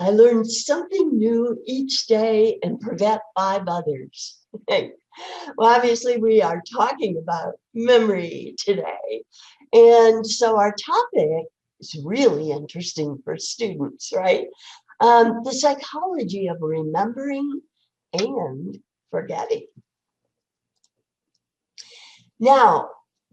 I learned something new each day and forget 5 others. Well, obviously, we are talking about memory today. And so our topic is really interesting for students, right? The psychology of remembering and forgetting. Now,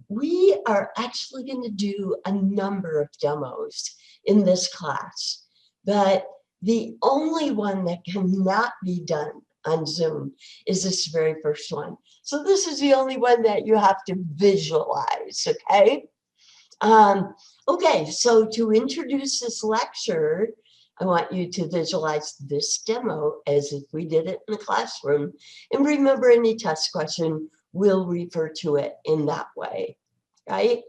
we are actually going to do a number of demos in this class, but the only one that cannot be done on Zoom is this very first one. So this is the only one that you have to visualize, okay? Okay, so to introduce this lecture, I want you to visualize this demo as if we did it in the classroom, and remember any test question, we'll refer to it in that way, right?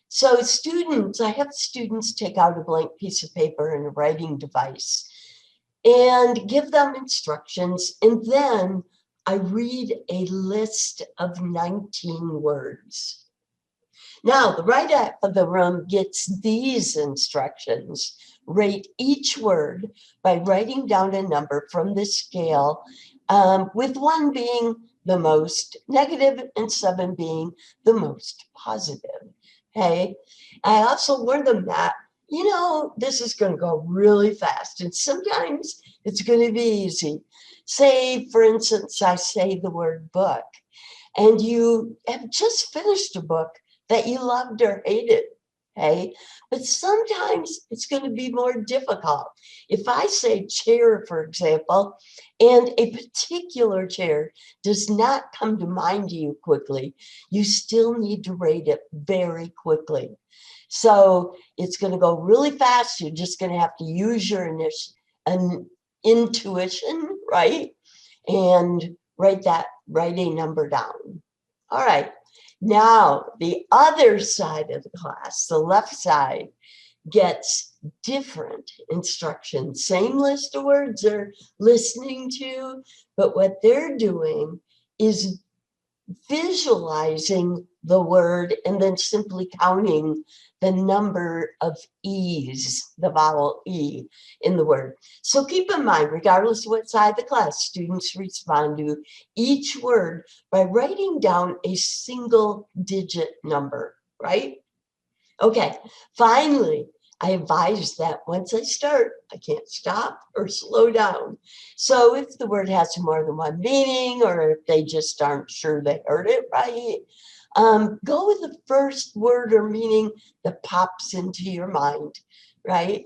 So students, I have students take out a blank piece of paper and a writing device and give them instructions, and then I read a list of 19 words. Now, the right half of the room gets these instructions. Rate each word by writing down a number from the scale, with 1 being the most negative and 7 being the most positive. Okay. I also warn them that, you know, this is going to go really fast, and sometimes it's going to be easy. Say, for instance, I say the word book, and you have just finished a book that you loved or hated, okay? But sometimes it's going to be more difficult. If I say chair, for example, and a particular chair does not come to mind to you quickly, you still need to rate it very quickly. So it's going to go really fast. You're just going to have to use your intuition, right? And write a number down. All right. Now, the other side of the class, the left side, gets different instructions. Same list of words they're listening to, but what they're doing is visualizing the word and then simply counting the number of E's, the vowel E in the word. So keep in mind, regardless of what side of the class, students respond to each word by writing down a single digit number, right? Okay, finally, I advise that once I start, I can't stop or slow down. So if the word has more than one meaning, or if they just aren't sure they heard it right, go with the first word or meaning that pops into your mind, right?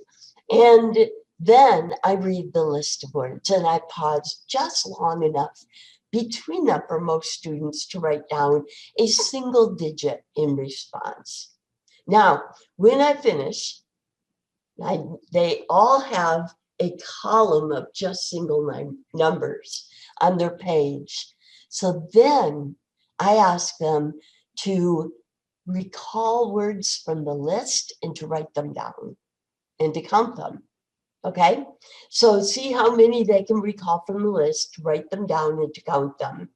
And then I read the list of words and I pause just long enough between them for most students to write down a single digit in response. Now, when I finish, they all have a column of just single numbers on their page. So then I ask them to recall words from the list and to write them down and to count them. Okay, so see how many they can recall from the list, write them down and to count them.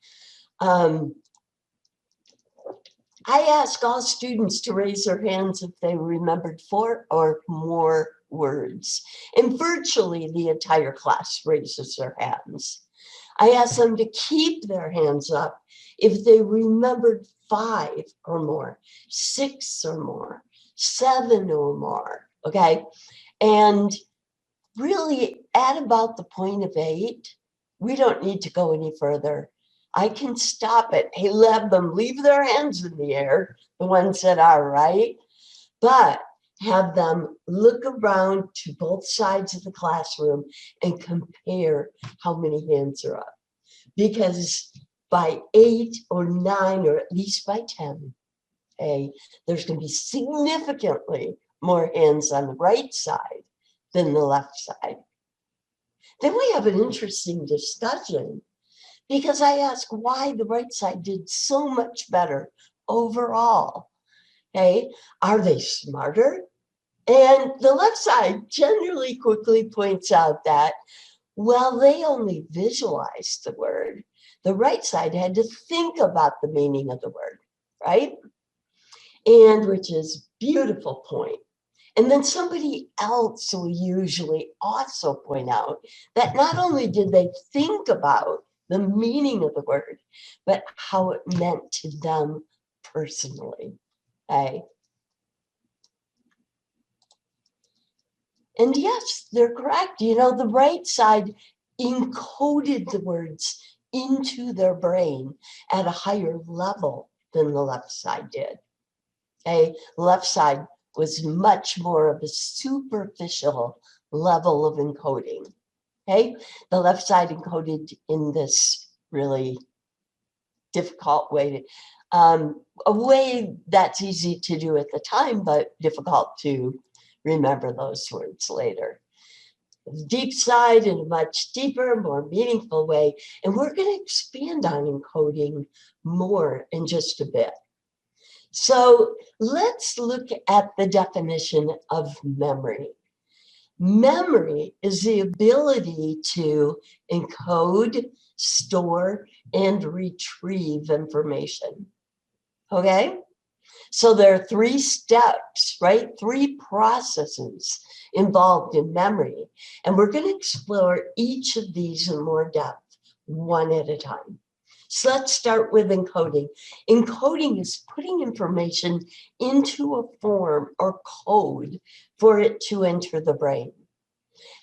I ask all students to raise their hands if they remembered 4 or more words, and virtually the entire class raises their hands. I ask them to keep their hands up if they remembered 5 or more, 6 or more, 7 or more, okay? And really at about the point of 8, we don't need to go any further. I can stop it. Hey, let them leave their hands in the air, the ones that are right, but have them look around to both sides of the classroom and compare how many hands are up. Because by 8 or 9, or at least by 10, okay, there's going to be significantly more hands on the right side than the left side. Then we have an interesting discussion, because I ask why the right side did so much better overall. Okay, are they smarter? And the left side generally quickly points out that, well, they only visualized the word. The right side had to think about the meaning of the word, right? And which is a beautiful point. And then somebody else will usually also point out that not only did they think about the meaning of the word, but how it meant to them personally. Okay? And yes, they're correct. You know, the right side encoded the words into their brain at a higher level than the left side did. Okay, left side was much more of a superficial level of encoding. Okay, the left side encoded in this really difficult way, a way that's easy to do at the time, but difficult to remember those words later. Deep side in a much deeper, more meaningful way. And we're going to expand on encoding more in just a bit. So let's look at the definition of memory. Memory is the ability to encode, store, and retrieve information. Okay? So there are 3 steps, right? 3 processes involved in memory. And we're going to explore each of these in more depth, one at a time. So let's start with encoding. Encoding is putting information into a form or code for it to enter the brain.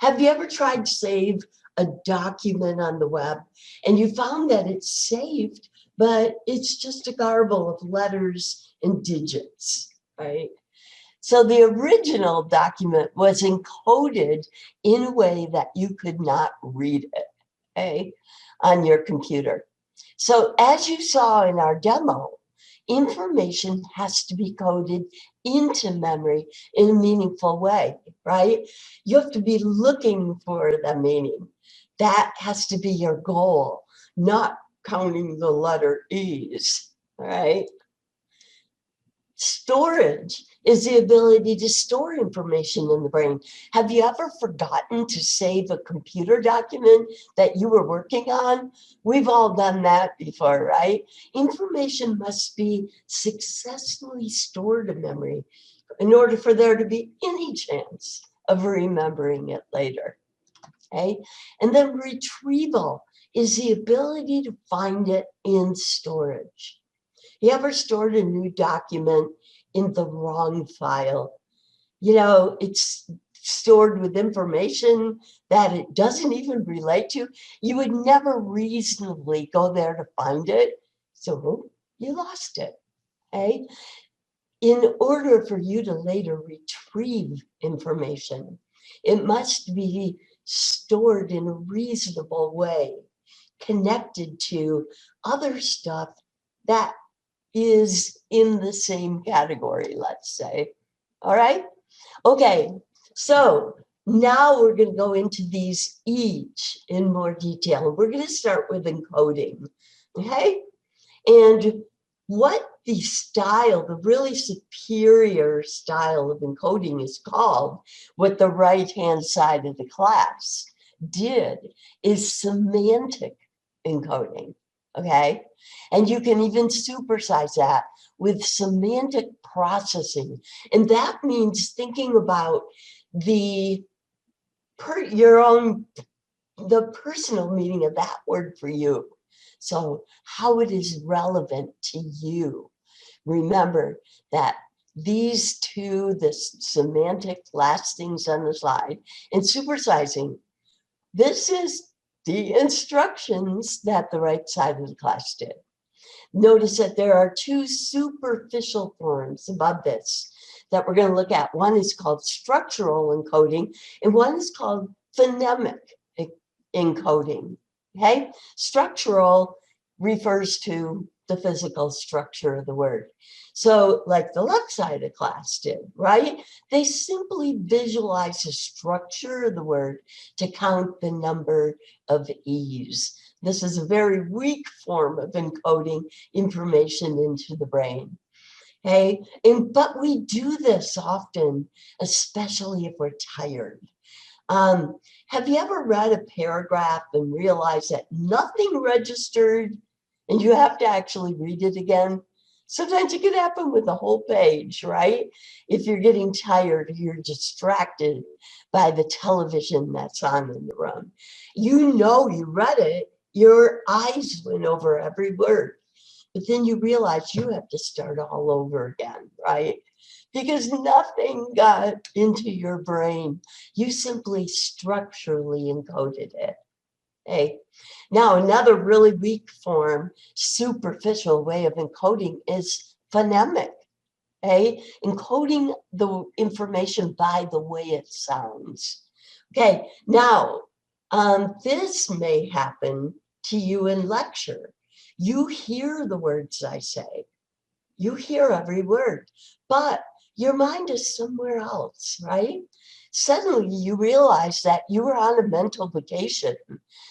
Have you ever tried to save a document on the web and you found that it's saved, but it's just a garble of letters and digits, right? So the original document was encoded in a way that you could not read it, okay, on your computer. So as you saw in our demo, information has to be coded into memory in a meaningful way, right? You have to be looking for the meaning. That has to be your goal, not counting the letter E's, right? Storage is the ability to store information in the brain. Have you ever forgotten to save a computer document that you were working on? We've all done that before, right? Information must be successfully stored in memory in order for there to be any chance of remembering it later. Okay? And then retrieval is the ability to find it in storage. You ever stored a new document in the wrong file? You know, it's stored with information that it doesn't even relate to. You would never reasonably go there to find it. So you lost it. Okay? In order for you to later retrieve information, it must be stored in a reasonable way, connected to other stuff that is in the same category, let's say. All right? Okay, so now we're going to go into these each in more detail. We're going to start with encoding, okay? And what the style, the really superior style of encoding is called, what the right-hand side of the class did, is semantic encoding. Okay, and you can even supersize that with semantic processing, and that means thinking about the personal meaning of that word for you. So how it is relevant to you. Remember that these two, the semantic last things on the slide, and supersizing, this is the instructions that the right side of the class did. Notice that there are 2 superficial forms above this that we're going to look at. One is called structural encoding, and one is called phonemic encoding. Okay? Structural refers to the physical structure of the word. So like the left side of the class did, right? They simply visualize the structure of the word to count the number of E's. This is a very weak form of encoding information into the brain. Okay, but we do this often, especially if we're tired. Have you ever read a paragraph and realized that nothing registered and you have to actually read it again? Sometimes it can happen with the whole page, right? If you're getting tired, you're distracted by the television that's on in the room. You know you read it, your eyes went over every word, but then you realize you have to start all over again, right? Because nothing got into your brain. You simply structurally encoded it. Okay. Now, another really weak form, superficial way of encoding is phonemic. Okay, encoding the information by the way it sounds. Okay, now this may happen to you in lecture. You hear the words I say, you hear every word, but your mind is somewhere else, right? Suddenly you realize that you were on a mental vacation.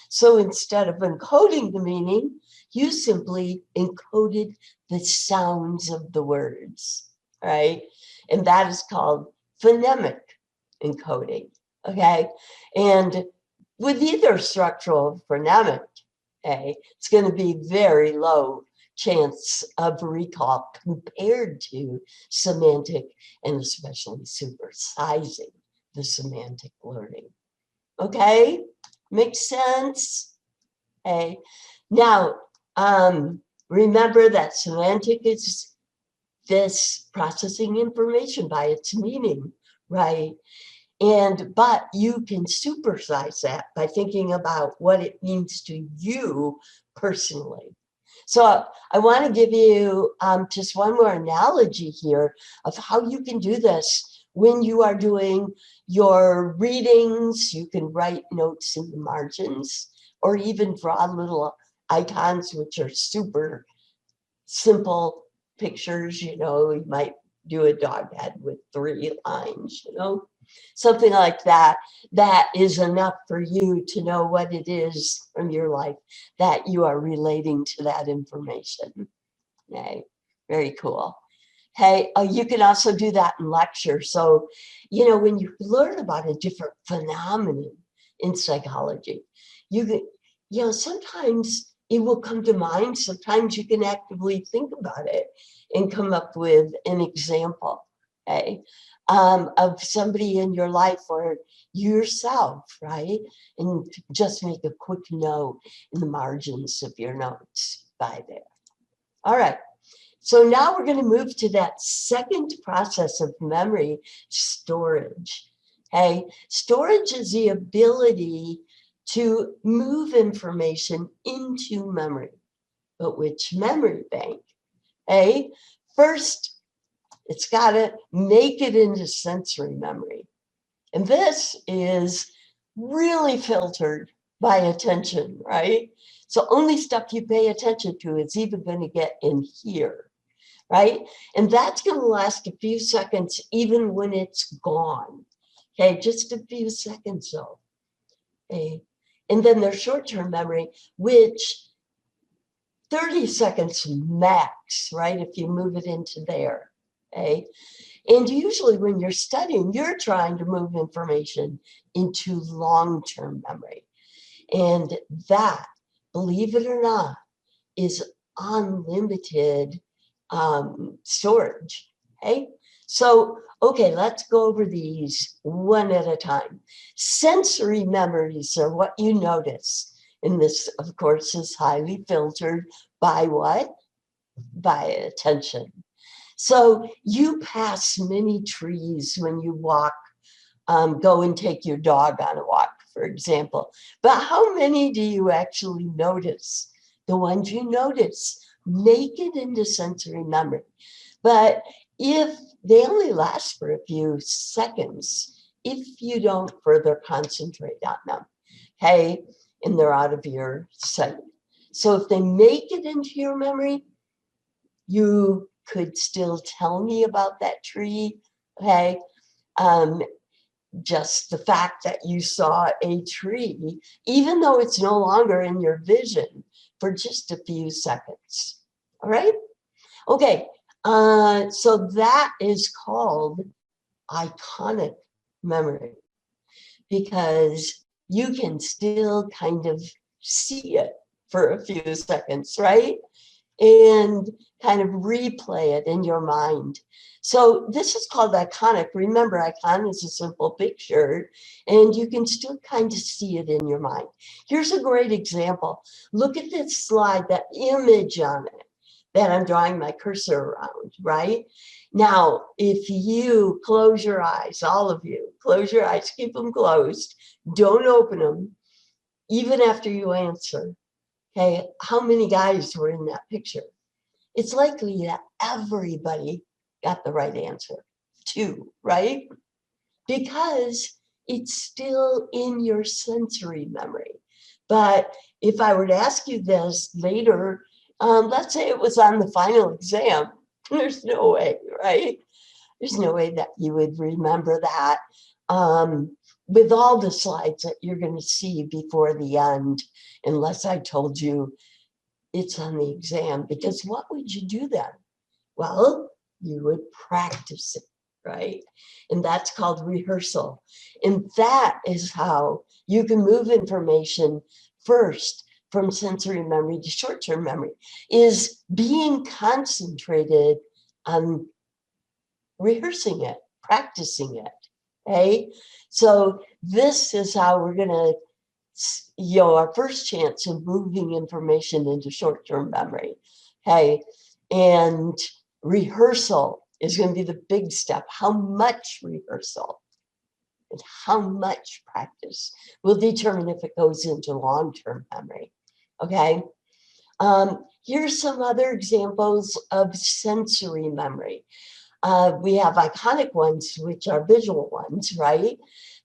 So instead of encoding the meaning, you simply encoded the sounds of the words, right? And that is called phonemic encoding, okay? And with either structural or phonemic, okay, it's going to be very low chance of recall compared to semantic and especially supersizing the semantic learning. Okay, makes sense? Okay, now remember that semantic is this processing information by its meaning, right? But you can supersize that by thinking about what it means to you personally. So I want to give you just one more analogy here of how you can do this when you are doing your readings. You can write notes in the margins or even draw little icons, which are super simple pictures. You might do a dog head with 3 lines, something like that. That is enough for you to know what it is from your life that you are relating to that information. Okay, very cool. Hey, you can also do that in lecture. So, when you learn about a different phenomenon in psychology, you can, sometimes it will come to mind. Sometimes you can actively think about it and come up with an example, okay, of somebody in your life or yourself, right? And just make a quick note in the margins of your notes by there. All right. So now we're going to move to that second process of memory, storage. Okay, storage is the ability to move information into memory. But which memory bank? Okay, first, it's got to make it into sensory memory. And this is really filtered by attention, right? So only stuff you pay attention to is even going to get in here. Right? And that's going to last a few seconds, even when it's gone. Okay, just a few seconds though. Okay. And then there's short-term memory, which 30 seconds max, right? If you move it into there. Okay. And usually when you're studying, you're trying to move information into long-term memory. And that, believe it or not, is unlimited storage. Okay, so let's go over these one at a time. Sensory memories are what you notice, and this, of course, is highly filtered by what? By attention. So you pass many trees when you walk, go and take your dog on a walk, for example. But how many do you actually notice? The ones you notice, make it into sensory memory. But if they only last for a few seconds, if you don't further concentrate on them, okay, and they're out of your sight. So if they make it into your memory, you could still tell me about that tree, okay? Just the fact that you saw a tree, even though it's no longer in your vision, for just a few seconds. All right? Okay, so that is called iconic memory because you can still kind of see it for a few seconds, right? and kind of replay it in your mind. So this is called iconic. Remember, icon is a simple picture, and you can still kind of see it in your mind. Here's a great example. Look at this slide, that image on it that I'm drawing my cursor around, right? Now, if you close your eyes, all of you, close your eyes, keep them closed, don't open them, even after you answer. Okay, how many guys were in that picture? It's likely that everybody got the right answer, 2, right? Because it's still in your sensory memory. But if I were to ask you this later, let's say it was on the final exam, there's no way, right? There's no way that you would remember that with all the slides that you're going to see before the end, unless I told you it's on the exam. Because what would you do then? Well, you would practice it, right? And that's called rehearsal. And that is how you can move information first from sensory memory to short-term memory, is being concentrated on rehearsing it, practicing it, okay? So this is how we're gonna, our first chance of moving information into short-term memory, okay? And rehearsal is going to be the big step. How much rehearsal and how much practice will determine if it goes into long-term memory, okay? Here's some other examples of sensory memory. We have iconic ones, which are visual ones, right?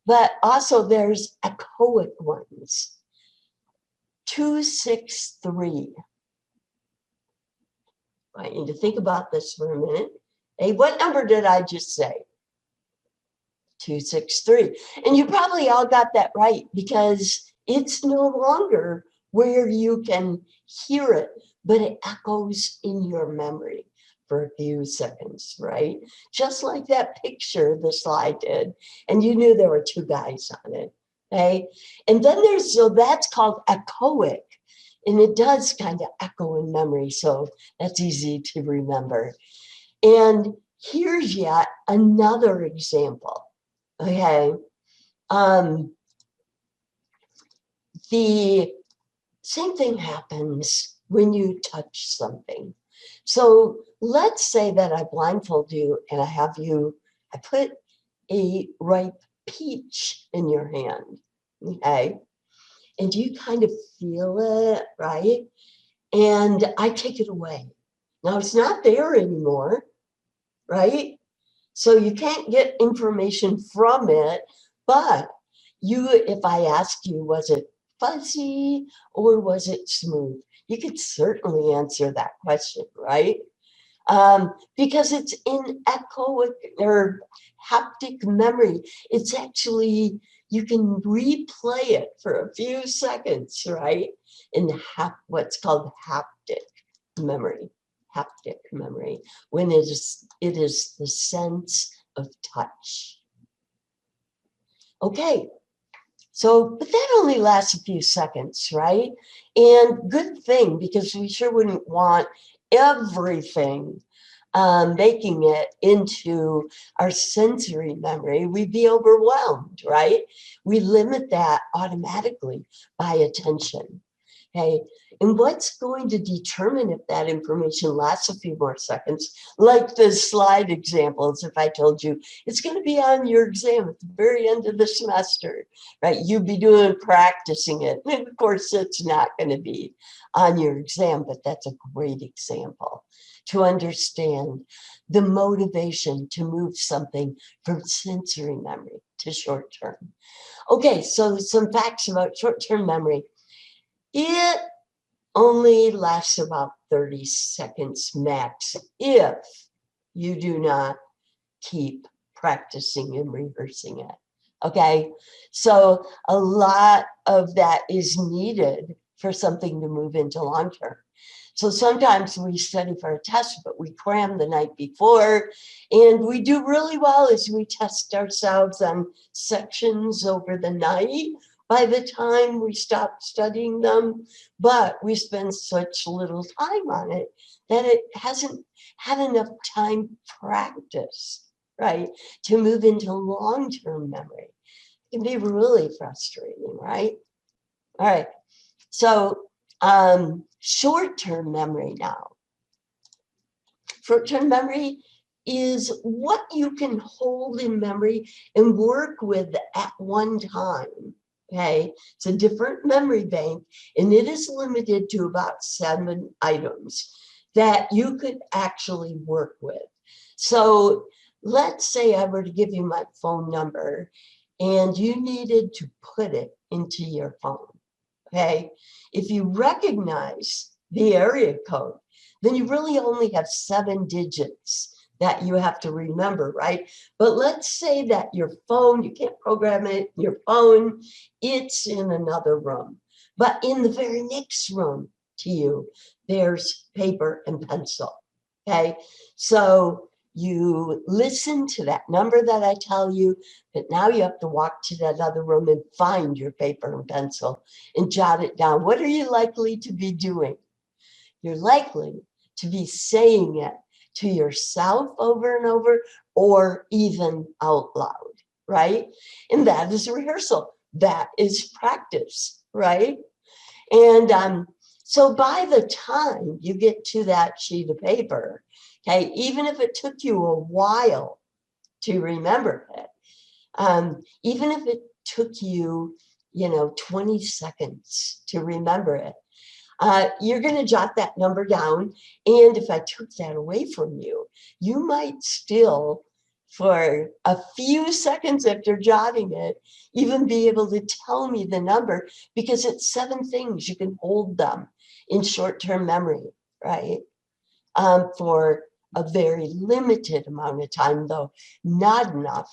But also there's echoic ones. 263. I want you to think about this for a minute. Hey, what number did I just say? 263. And you probably all got that right, because it's no longer where you can hear it, but it echoes in your memory for a few seconds, right? Just like that picture the slide did. And you knew there were 2 guys on it, okay? And then so that's called echoic. And it does kind of echo in memory, so that's easy to remember. And here's yet another example, okay? The same thing happens when you touch something. So let's say that I blindfold you and I put a ripe peach in your hand, okay? And you kind of feel it, right? And I take it away. Now it's not there anymore, right? So you can't get information from it, but if I ask you, was it fuzzy or was it smooth? You could certainly answer that question, right? Because it's in echoic or haptic memory. It's actually, you can replay it for a few seconds, right? In what's called haptic memory. Haptic memory, when it is the sense of touch. Okay, so, but that only lasts a few seconds, right? And good thing, because we sure wouldn't want everything making it into our sensory memory. We'd be overwhelmed, right? We limit that automatically by attention, okay? And what's going to determine if that information lasts a few more seconds, like the slide examples, if I told you, it's going to be on your exam at the very end of the semester, right? You'd be practicing it. And of course, it's not going to be on your exam, but that's a great example to understand the motivation to move something from sensory memory to short-term. Okay, so some facts about short-term memory. It only lasts about 30 seconds max if you do not keep practicing and rehearsing it. Okay, so a lot of that is needed for something to move into long term. So sometimes we study for a test, but we cram the night before, and we do really well as we test ourselves on sections over the night. by the time we stop studying them, but we spend such little time on it that it hasn't had enough time practice, right, to move into long-term memory. It can be really frustrating, right? All right, so short-term memory now. Short-term memory is what you can hold in memory and work with at one time. Okay, it's a different memory bank, and it is limited to about 7 items that you could actually work with. So let's say I were to give you my phone number and you needed to put it into your phone. Okay, if you recognize the area code, then you really only have 7 digits that you have to remember, right? But let's say that your phone, you can't program it, your phone, it's in another room. But in the very next room to you, there's paper and pencil, okay? So you listen to that number that I tell you, but now you have to walk to that other room and find your paper and pencil and jot it down. What are you likely to be doing? You're likely to be saying it to yourself over and over, or even out loud, right? And that is rehearsal. That is practice, right? And so by the time you get to that sheet of paper, okay, even if it took you a while to remember it, even if it took you, 20 seconds to remember it, you're going to jot that number down. And if I took that away from you, you might still, for a few seconds after jotting it, even be able to tell me the number, because it's 7 things. You can hold them in short-term memory, right? For a very limited amount of time, though not enough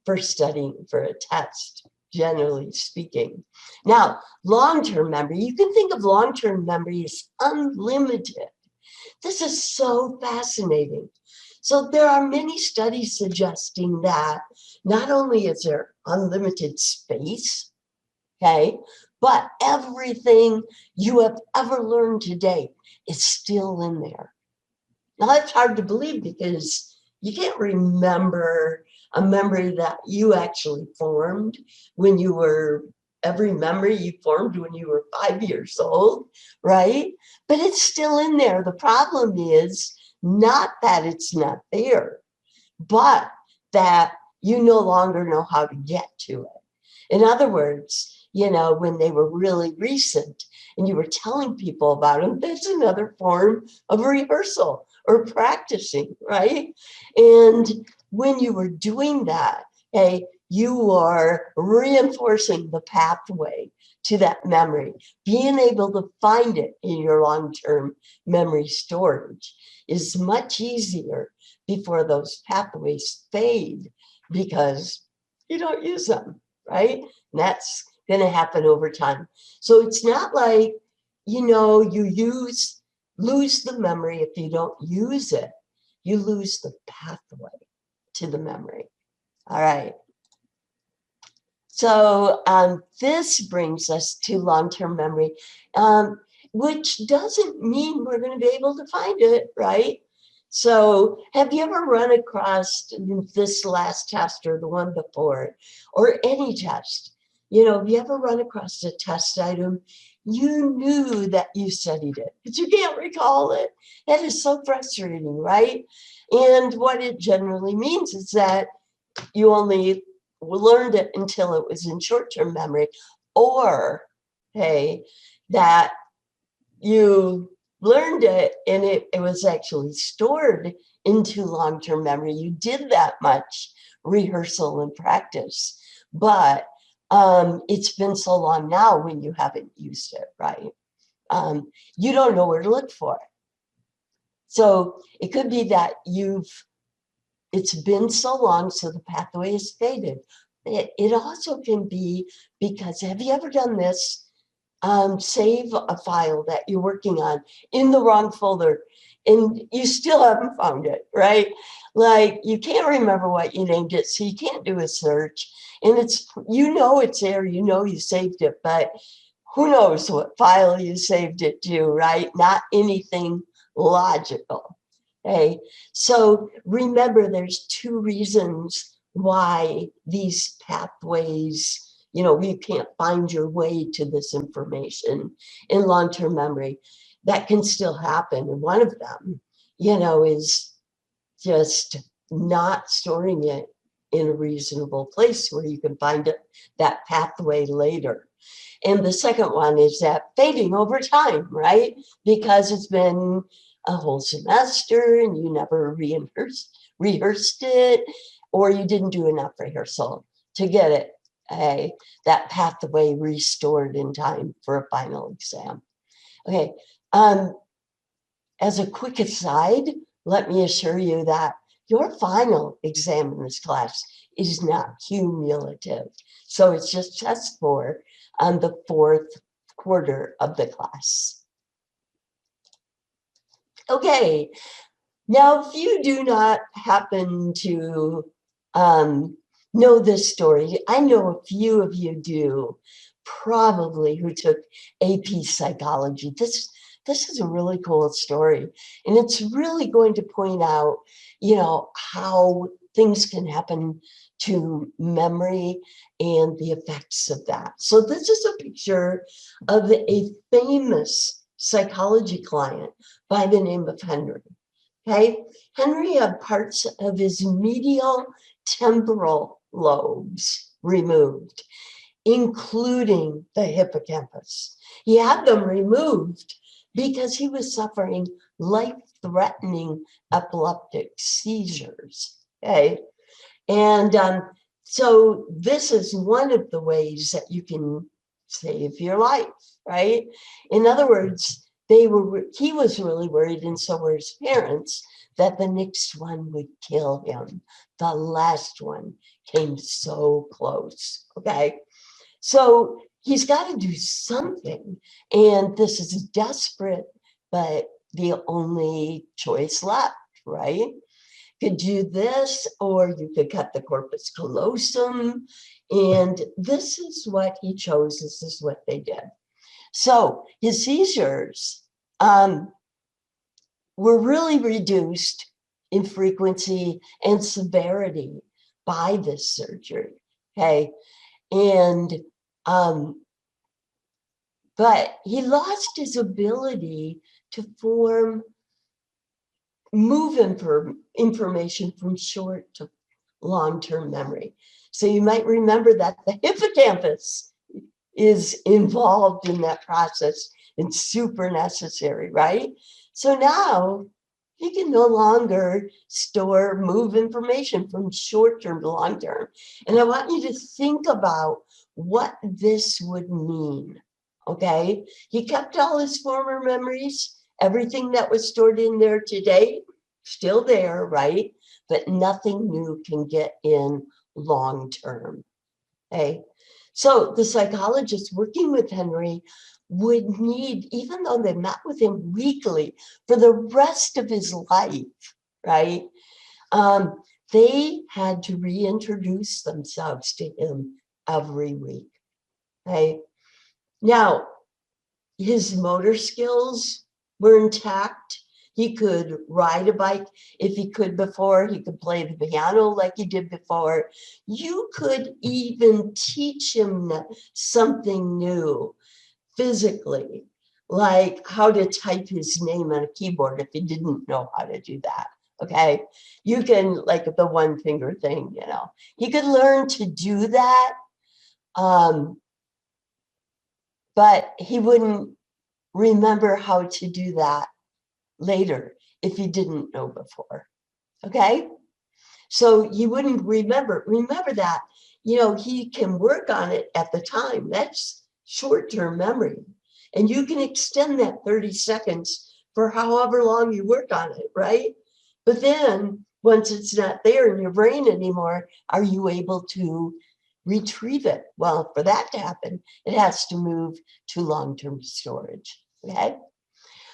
for studying for a test, generally speaking. Now, long-term memory, you can think of long-term memory as unlimited. This is so fascinating. So there are many studies suggesting that not only is there unlimited space, okay, but everything you have ever learned today is still in there. Now, that's hard to believe because you can't remember a memory that you actually formed when you were, every memory you formed when you were 5 years old, right? But it's still in there. The problem is not that it's not there, but that you no longer know how to get to it. In other words, when they were really recent and you were telling people about them, that's another form of rehearsal or practicing, right? And when you were doing that, hey, you are reinforcing the pathway to that memory. Being able to find it in your long-term memory storage is much easier before those pathways fade because you don't use them, right? And that's going to happen over time. So it's not like, you lose the memory if you don't use it. You lose the pathway to the memory. All right. So this brings us to long-term memory, which doesn't mean we're going to be able to find it, right? So have you ever run across this last test or the one before, or any test? Have you ever run across a test item you knew that you studied it, but you can't recall it? That is so frustrating, right? And what it generally means is that you only learned it until it was in short-term memory, or, hey, that you learned it and it was actually stored into long-term memory. You did that much rehearsal and practice, but it's been so long now when you haven't used it, right? You don't know where to look for it. So it could be that it's been so long, so the pathway has faded. It also can be because, have you ever done this? Save a file that you're working on in the wrong folder and you still haven't found it, right? Like, you can't remember what you named it, so you can't do a search. And it's, you know it's there, you know you saved it, but who knows what file you saved it to, right? Not anything logical. Okay, so remember there's two reasons why these pathways, you know, you can't find your way to this information in long-term memory. That can still happen. And one of them, you know, is just not storing it in a reasonable place where you can find it, that pathway later. And the second one is that fading over time, right? Because it's been a whole semester and you never rehearsed it, or you didn't do enough rehearsal to get it, that pathway restored in time for a final exam. Okay, as a quick aside, let me assure you that your final exam in this class is not cumulative. So it's just test 4 on the 4th quarter of the class. Okay, now if you do not happen to know this story, I know a few of you do, probably, who took AP psychology. This is a really cool story, and it's really going to point out, you know, how things can happen to memory and the effects of that. So this is a picture of a famous psychology client by the name of Henry. Okay, Henry had parts of his medial temporal lobes removed, including the hippocampus. He had them removed because he was suffering life-threatening epileptic seizures. Okay, and so this is one of the ways that you can save your life, right? In other words, he was really worried, and so were his parents, that the next one would kill him. The last one came so close, okay? So he's got to do something, and this is desperate, but the only choice left, right? Could do this, or you could cut the corpus callosum, and this is what he chose. This is what they did. So his seizures were really reduced in frequency and severity by this surgery. Okay, and but he lost his ability to move information from short to long-term memory. So you might remember that the hippocampus is involved in that process and super necessary, right? So now he can no longer move information from short-term to long-term. And I want you to think about what this would mean, okay? He kept all his former memories, everything that was stored in there today, still there, right? But nothing new can get in long-term, okay? So the psychologist working with Henry would need, even though they met with him weekly for the rest of his life, right? They had to reintroduce themselves to him every week, okay? Now, his motor skills were intact. He could ride a bike if he could before. He could play the piano like he did before. You could even teach him something new physically, like how to type his name on a keyboard if he didn't know how to do that. Okay, you can, like the one finger thing, you know, he could learn to do that, but he wouldn't remember how to do that later if he didn't know before. Okay, so you wouldn't remember that, you know, he can work on it at the time. That's short-term memory, and you can extend that 30 seconds for however long you work on it, right? But then once it's not there in your brain anymore, are you able to retrieve it? Well, for that to happen, it has to move to long-term storage. Okay,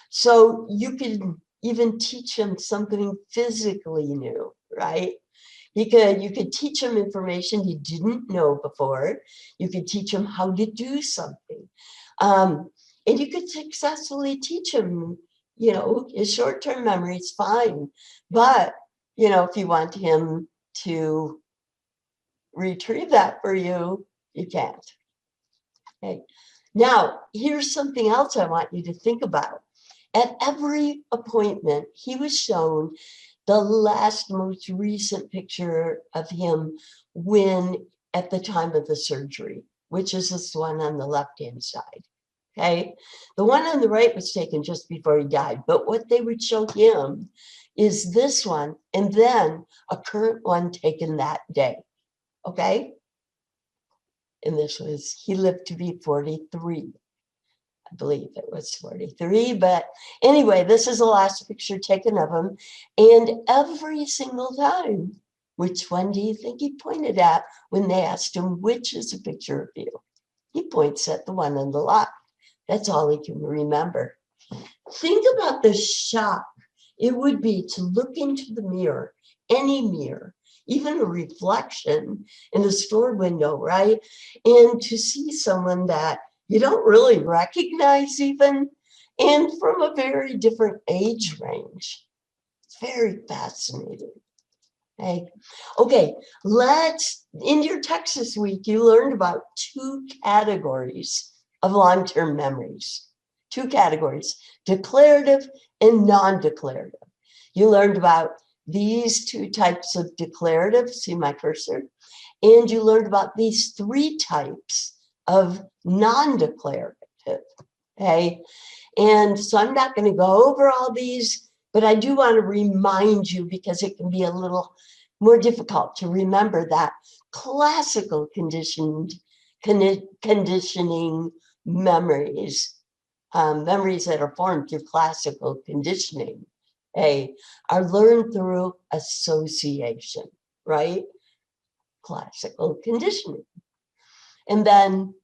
so you can even teach them something physically new, right? You could teach them information you didn't know before. You could teach them how to do something. And you could successfully teach them, his short-term memory is fine. But, if you want him to retrieve that for you, you can't. Okay. Now, here's something else I want you to think about. At every appointment, he was shown the most recent picture of him at the time of the surgery, which is this one on the left-hand side. Okay. The one on the right was taken just before he died, but what they would show him is this one and then a current one taken that day. Okay. And he lived to be 43. I believe it was 43, but anyway, this is the last picture taken of him. And every single time, which one do you think he pointed at when they asked him, which is a picture of you? He points at the one on the left. That's all he can remember. Think about the shock it would be to look into the mirror, any mirror, even a reflection in a store window, right? And to see someone that you don't really recognize even, and from a very different age range. It's very fascinating. Okay, in your Texas week, you learned about 2 categories of long-term memories. 2 categories, declarative and non-declarative. You learned about these 2 types of declarative, see my cursor, and you learned about these 3 types of non-declarative, okay? And so I'm not going to go over all these, but I do want to remind you, because it can be a little more difficult to remember, that classical conditioning memories, memories that are formed through classical conditioning, are learned through association, right? Classical conditioning. And then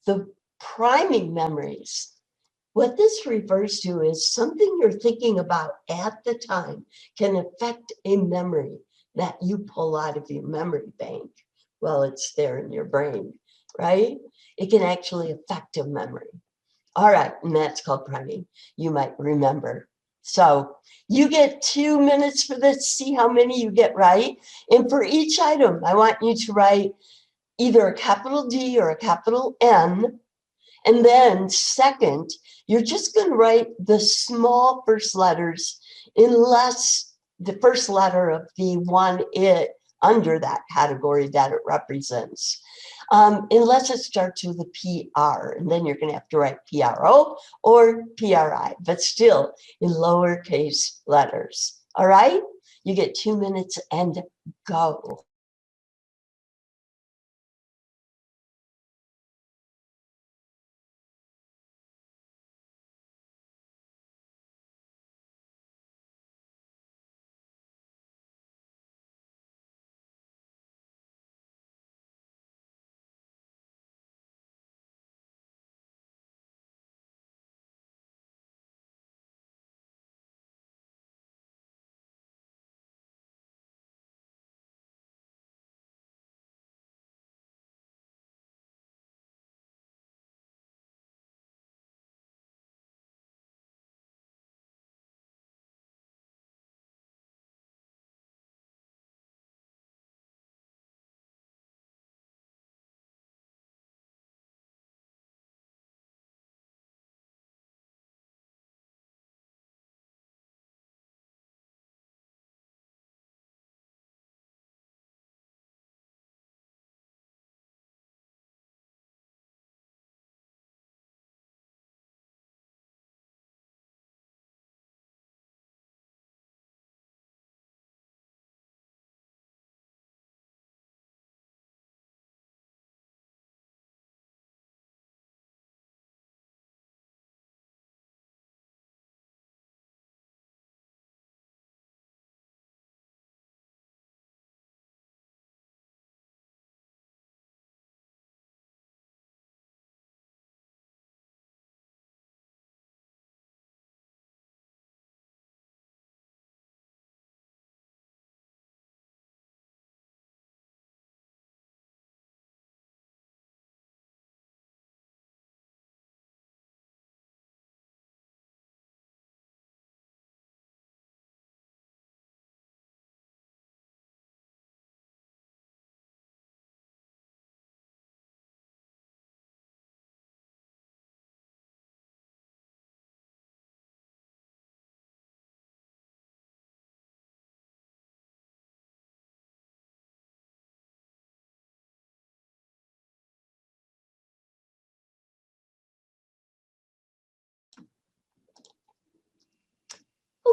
the priming memories, what this refers to is something you're thinking about at the time can affect a memory that you pull out of your memory bank while it's there in your brain, right? It can actually affect a memory. All right, and that's called priming. You might remember. So you get 2 minutes for this, see how many you get right. And for each item, I want you to write either a capital D or a capital N. And then second, you're just going to write the small first letters unless the first letter of the one under that category that it represents. Unless it starts with a PR, and then you're going to have to write PRO or PRI, but still in lowercase letters. All right? You get 2 minutes and go.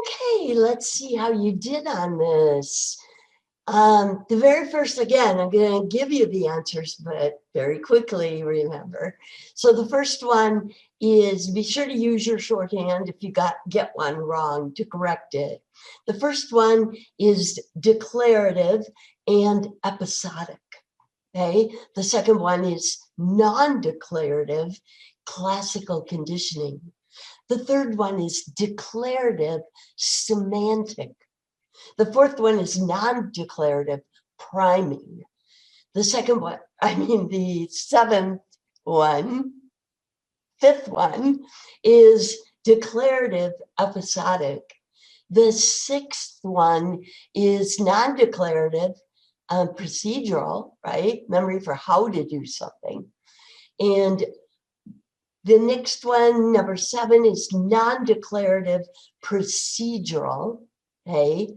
Okay, let's see how you did on this. The very first, again, I'm going to give you the answers, but very quickly, remember. So the first one is be sure to use your shorthand if you get one wrong to correct it. The first one is declarative and episodic. Okay. The second one is non-declarative, classical conditioning. The third one is declarative, semantic. The fourth one is non-declarative, priming. The second one, the fifth one is declarative, episodic. The sixth one is non-declarative, procedural, right? Memory for how to do something. And the next one, number 7, is non-declarative, procedural, okay?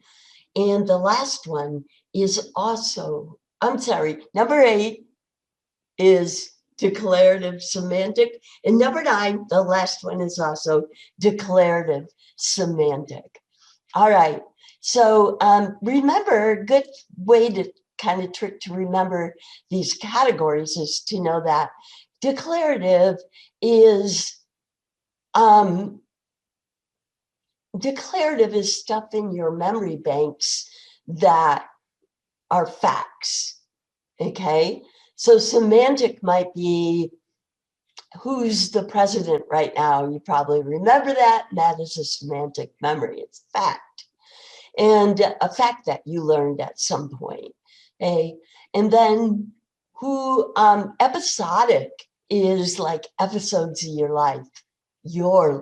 And the last one is also, number 8 is declarative semantic. And number 9, the last one, is also declarative semantic. All right. So remember, a good way to kind of trick to remember these categories is to know that declarative is stuff in your memory banks that are facts. Okay. So semantic might be who's the president right now. You probably remember that. That is a semantic memory. It's fact. And a fact that you learned at some point. Okay. And then episodic is like episodes of your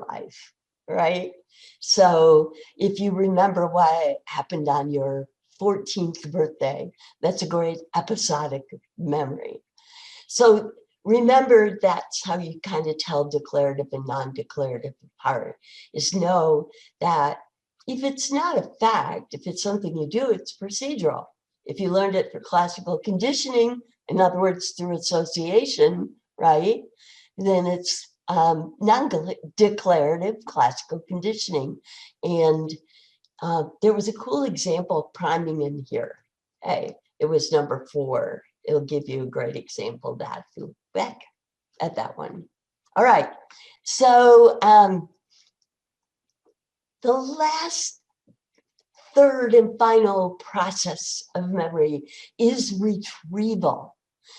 life, right? So if you remember what happened on your 14th birthday, that's a great episodic memory. So remember, that's how you kind of tell declarative and non-declarative apart, is know that if it's not a fact, if it's something you do, it's procedural. If you learned it for classical conditioning, in other words, through association, right, then it's non-declarative classical conditioning. And there was a cool example of priming in here. Hey, it was number 4. It'll give you a great example of that if you look back at that one. All right. So the last, third and final process of memory is retrieval.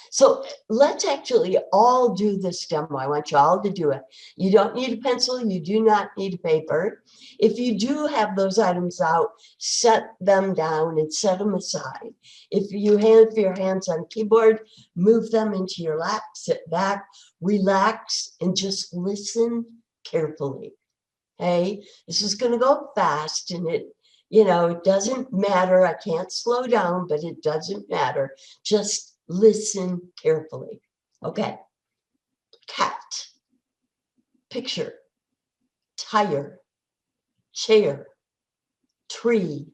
So let's actually all do this demo. I want you all to do it. You don't need a pencil. You do not need a paper. If you do have those items out, set them down and set them aside. If you have your hands on keyboard, move them into your lap, sit back, relax, and just listen carefully. Okay, this is going to go fast, and it doesn't matter. I can't slow down, but it doesn't matter. Just listen carefully. Okay. Cat, picture, tire, chair, tree,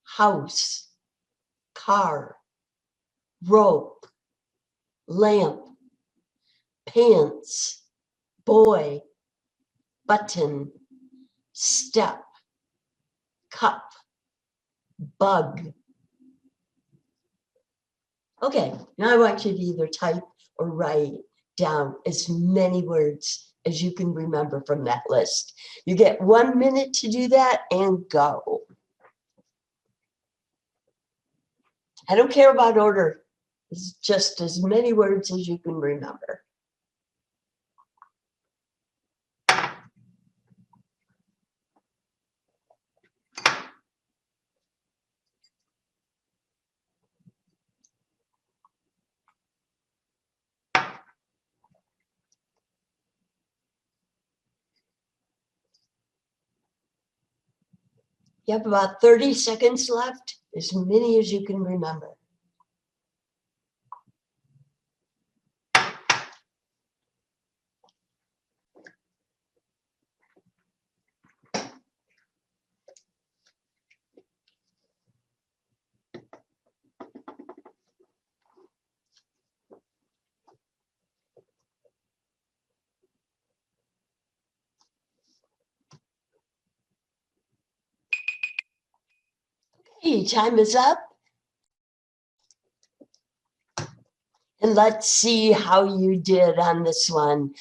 house, car, rope, lamp, pants, boy, button, step, cup, bug. Okay, now I want you to either type or write down as many words as you can remember from that list. You get 1 minute to do that, and go. I don't care about order. It's just as many words as you can remember. You have about 30 seconds left, as many as you can remember. Okay, time is up. And let's see how you did on this one.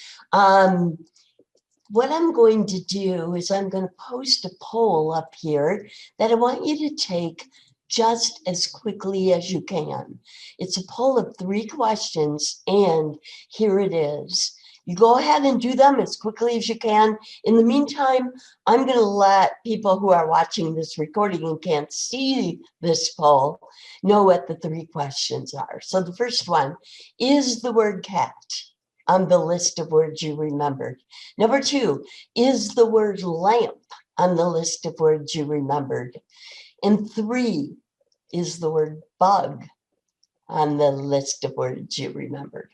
What I'm going to do is I'm going to post a poll up here that I want you to take just as quickly as you can. It's a poll of 3 questions, and here it is. You go ahead and do them as quickly as you can. In the meantime, I'm going to let people who are watching this recording and can't see this poll know what the 3 questions are. So the first one, is the word cat on the list of words you remembered? Number 2, is the word lamp on the list of words you remembered? And 3, is the word bug on the list of words you remembered?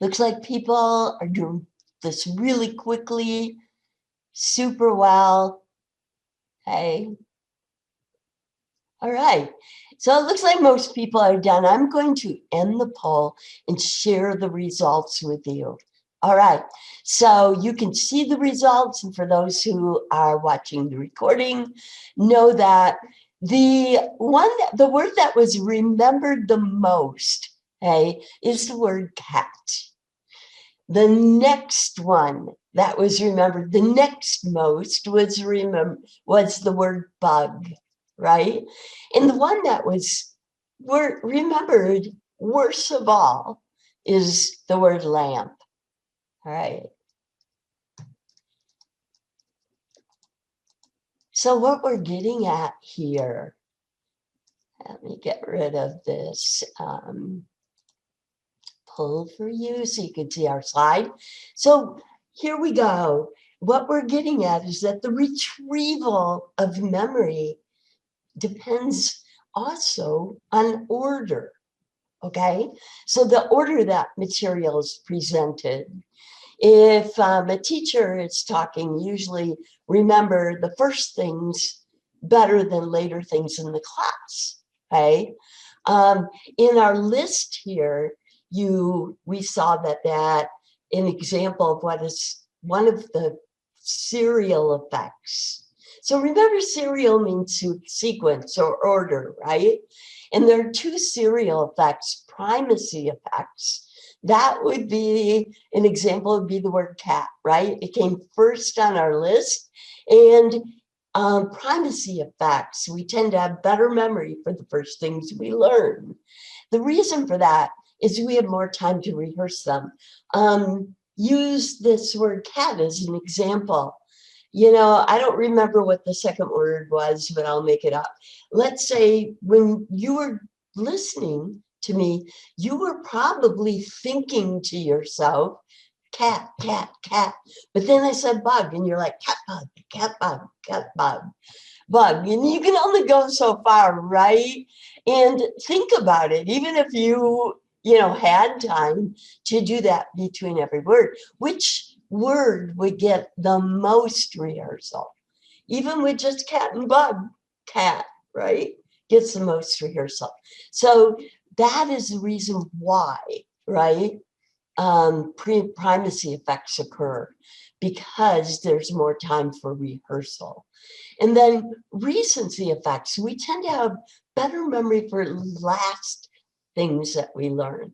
Looks like people are doing this really quickly, super well. Hey. All right. So it looks like most people are done. I'm going to end the poll and share the results with you. All right. So you can see the results. And for those who are watching the recording, know that the word that was remembered the most, hey, is the word cat. The next one that was remembered, the next most was the word bug, right? And the one that was remembered worst of all is the word lamp. All right. So what we're getting at here, let me get rid of this pull for you so you can see our slide. So here we go. What we're getting at is that the retrieval of memory depends also on order, okay? So the order that material is presented. If a teacher is talking, usually remember the first things better than later things in the class, okay? In our list here, we saw that an example of what is one of the serial effects. So remember, serial means sequence or order, right? And there are 2 serial effects, primacy effects. That would be an example, would be the word cat, right? It came first on our list. And primacy effects, we tend to have better memory for the first things we learn. The reason for that is we have more time to rehearse them. Use this word cat as an example. You know, I don't remember what the second word was, but I'll make it up. Let's say when you were listening to me, you were probably thinking to yourself, cat, cat, cat. But then I said bug, and you're like, cat bug, cat bug, cat bug, bug. And you can only go so far, right? And think about it, even if you had time to do that between every word, which word would get the most rehearsal? Even with just cat and bug, cat, right, gets the most rehearsal. So that is the reason why, right, primacy effects occur, because there's more time for rehearsal. And then recency effects, we tend to have better memory for last things that we learn.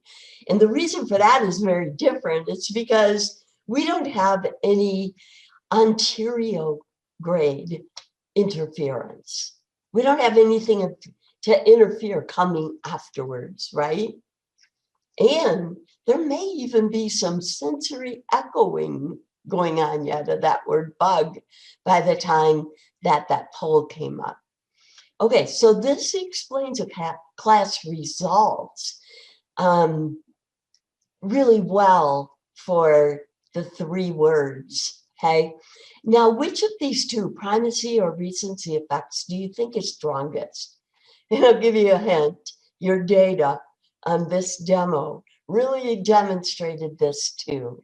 And the reason for that is very different. It's because we don't have any anterograde interference. We don't have anything to interfere coming afterwards, right? And there may even be some sensory echoing going on yet of that word bug by the time that poll came up. Okay, so this explains class results really well for the 3 words, okay? Now, which of these 2, primacy or recency effects, do you think is strongest? And I'll give you a hint. Your data on this demo really demonstrated this too.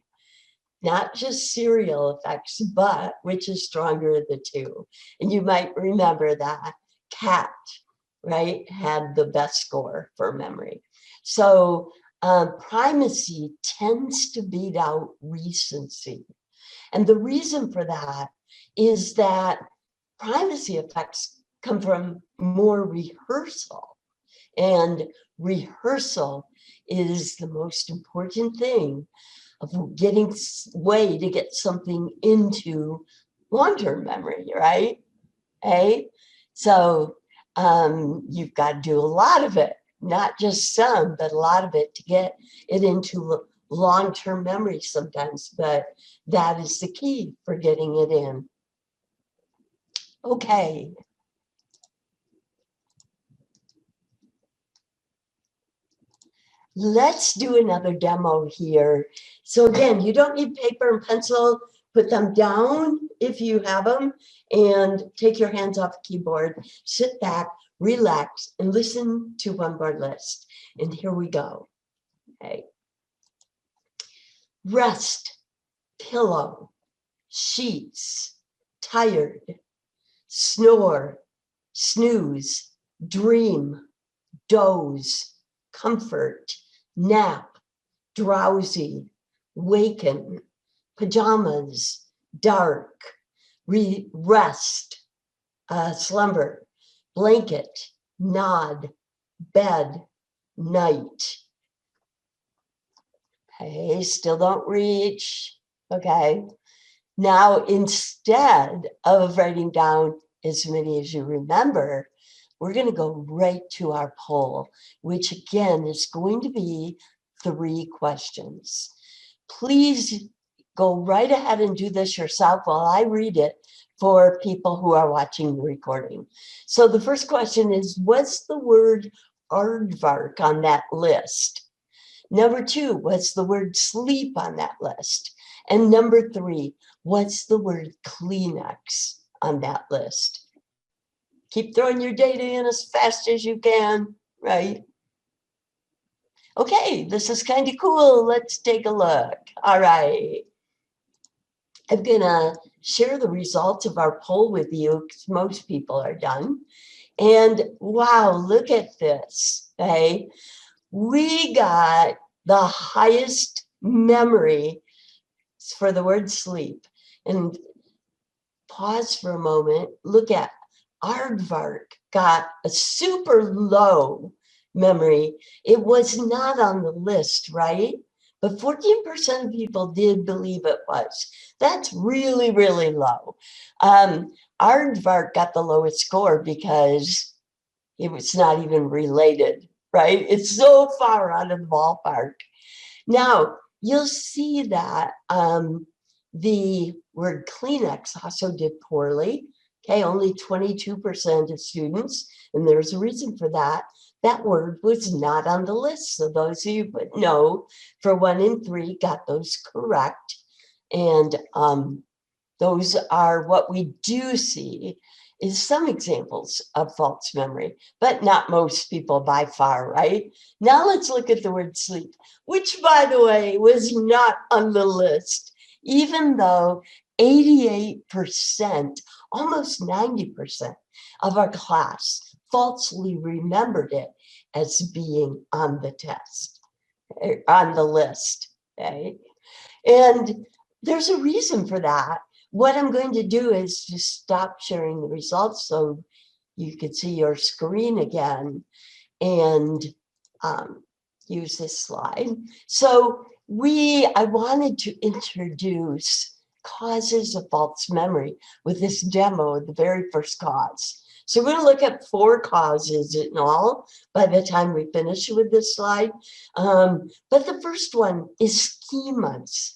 Not just serial effects, but which is stronger of the 2. And you might remember that cat, right, had the best score for memory. So primacy tends to beat out recency. And the reason for that is that Privacy effects come from more rehearsal, and rehearsal is the most important thing of getting way to get something into long-term memory, right? Hey, so you've got to do a lot of it, not just some, but a lot of it to get it into long-term memory sometimes, but that is the key for getting it in. Okay. Let's do another demo here. So again, you don't need paper and pencil. Put them down if you have them and take your hands off the keyboard. Sit back, relax, and listen to one word list. And here we go. Okay. Rest, pillow, sheets, tired, snore, snooze, dream, doze, comfort, nap, drowsy, waken, pajamas, dark, rest, slumber, blanket, nod, bed, night. Okay, still don't reach. Okay. Now, instead of writing down as many as you remember, we're going to go right to our poll, which again is going to be 3 questions. Please go right ahead and do this yourself while I read it for people who are watching the recording. So the first question is, what's the word aardvark on that list? Number 2, what's the word sleep on that list? And number 3, what's the word Kleenex on that list? Keep throwing your data in as fast as you can, right? Okay, this is kind of cool. Let's take a look. All right. I'm gonna share the results of our poll with you because most people are done. And wow, look at this, okay? We got the highest memory for the word sleep. And pause for a moment, look at aardvark got a super low memory. It was not on the list, right? But 14% of people did believe it was. That's really, really low. Aardvark got the lowest score because it was not even related, right? It's so far out of the ballpark. Now, you'll see that the word Kleenex also did poorly. Okay, only 22% of students, and there's a reason for that. That word was not on the list. So those of you who know, for 1 in 3 got those correct. And those are what we do see is some examples of false memory, but not most people by far, right? Now let's look at the word sleep, which, by the way, was not on the list, even though 88%, almost 90% of our class falsely remembered it as being on the test, on the list, okay? And there's a reason for that. What I'm going to do is just stop sharing the results so you can see your screen again and use this slide. So I wanted to introduce causes of false memory with this demo, the very first cause. So we're going to look at 4 causes in all by the time we finish with this slide. But the first one is schemas.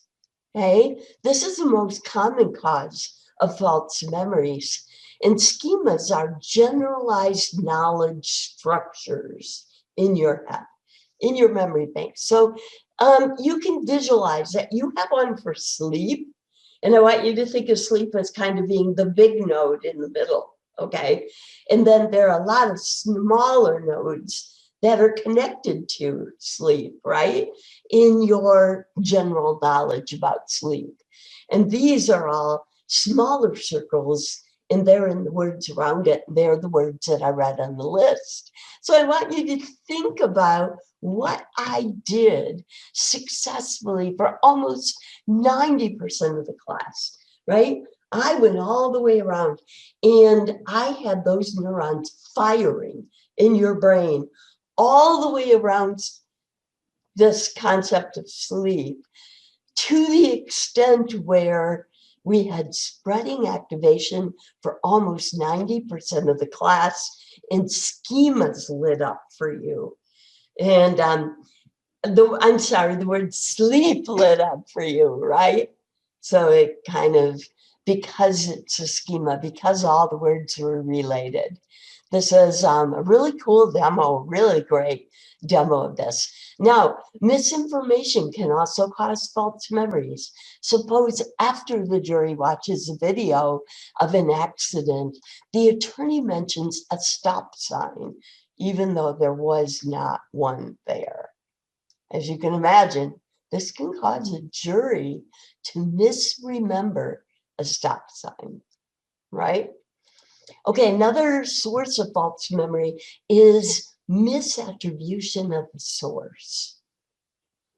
Okay, this is the most common cause of false memories. And schemas are generalized knowledge structures in your head, in your memory bank. So you can visualize that you have one for sleep. And I want you to think of sleep as kind of being the big node in the middle, okay? And then there are a lot of smaller nodes that are connected to sleep, right? In your general knowledge about sleep. And these are all smaller circles, and they're in the words around it. They're the words that I read on the list. So I want you to think about what I did successfully for almost 90% of the class, right? I went all the way around, and I had those neurons firing in your brain all the way around this concept of sleep, to the extent where we had spreading activation for almost 90% of the class, and schemas lit up for you. And I'm sorry, the word sleep lit up for you, right? So it kind of, because it's a schema, because all the words were related. This is a really cool demo, really great demo of this. Now, misinformation can also cause false memories. Suppose after the jury watches a video of an accident, the attorney mentions a stop sign, even though there was not one there. As you can imagine, this can cause a jury to misremember a stop sign, right? Okay, another source of false memory is misattribution of the source.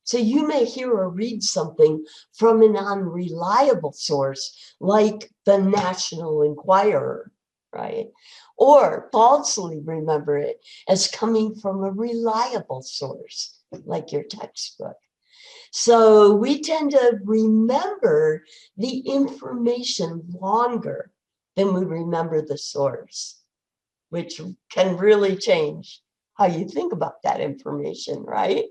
So you may hear or read something from an unreliable source, like the National Enquirer, right? Or falsely remember it as coming from a reliable source, like your textbook. So we tend to remember the information longer than we remember the source, which can really change how you think about that information, right?